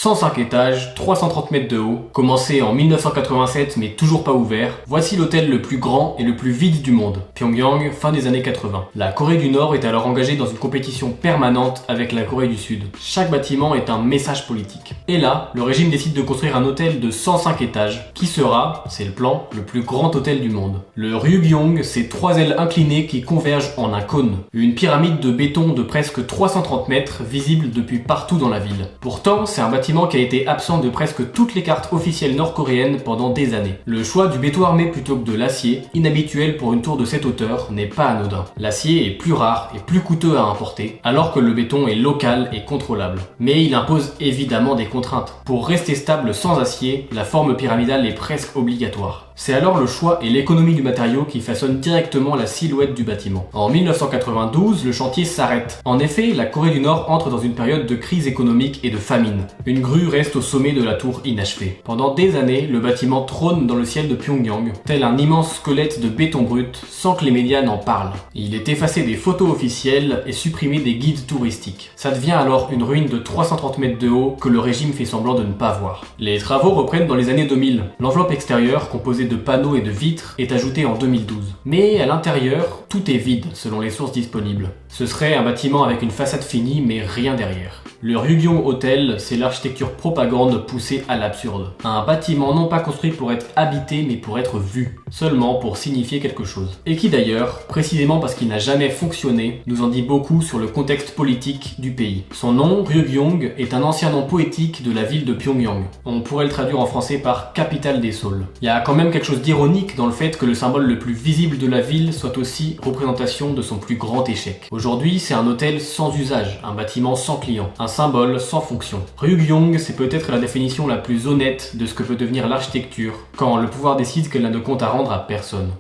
105 étages, 330 mètres de haut, commencé en 1987 mais toujours pas ouvert, voici l'hôtel le plus grand et le plus vide du monde. Pyongyang, fin des années 80. La Corée du Nord est alors engagée dans une compétition permanente avec la Corée du Sud. Chaque bâtiment est un message politique. Et là, le régime décide de construire un hôtel de 105 étages, qui sera, c'est le plan, le plus grand hôtel du monde. Le Ryugyong, c'est 3 ailes inclinées qui convergent en un cône. Une pyramide de béton de presque 330 mètres, visible depuis partout dans la ville. Pourtant, c'est un bâtiment qui a été absent de presque toutes les cartes officielles nord-coréennes pendant des années. Le choix du béton armé plutôt que de l'acier, inhabituel pour une tour de cette hauteur, n'est pas anodin. L'acier est plus rare et plus coûteux à importer, alors que le béton est local et contrôlable. Mais il impose évidemment des contraintes. Pour rester stable sans acier, la forme pyramidale est presque obligatoire. C'est alors le choix et l'économie du matériau qui façonnent directement la silhouette du bâtiment. En 1992, le chantier s'arrête. En effet, la Corée du Nord entre dans une période de crise économique et de famine. Une grue reste au sommet de la tour inachevée. Pendant des années, le bâtiment trône dans le ciel de Pyongyang, tel un immense squelette de béton brut, sans que les médias n'en parlent. Il est effacé des photos officielles et supprimé des guides touristiques. Ça devient alors une ruine de 330 mètres de haut que le régime fait semblant de ne pas voir. Les travaux reprennent dans les années 2000. L'enveloppe extérieure, composée de panneaux et de vitres, est ajoutée en 2012. Mais à l'intérieur, tout est vide selon les sources disponibles. Ce serait un bâtiment avec une façade finie mais rien derrière. Le Ryugyong Hotel, c'est l'architecture propagande poussée à l'absurde. Un bâtiment non pas construit pour être habité mais pour être vu, seulement pour signifier quelque chose. Et qui d'ailleurs, précisément parce qu'il n'a jamais fonctionné, nous en dit beaucoup sur le contexte politique du pays. Son nom, Ryugyong, est un ancien nom poétique de la ville de Pyongyang. On pourrait le traduire en français par capitale des saules. Il y a quand même quelque chose d'ironique dans le fait que le symbole le plus visible de la ville soit aussi représentation de son plus grand échec. Aujourd'hui, c'est un hôtel sans usage, un bâtiment sans clients, un symbole sans fonction. Ryugyong, c'est peut-être la définition la plus honnête de ce que peut devenir l'architecture quand le pouvoir décide qu'elle n'a de compte à rendre à personne.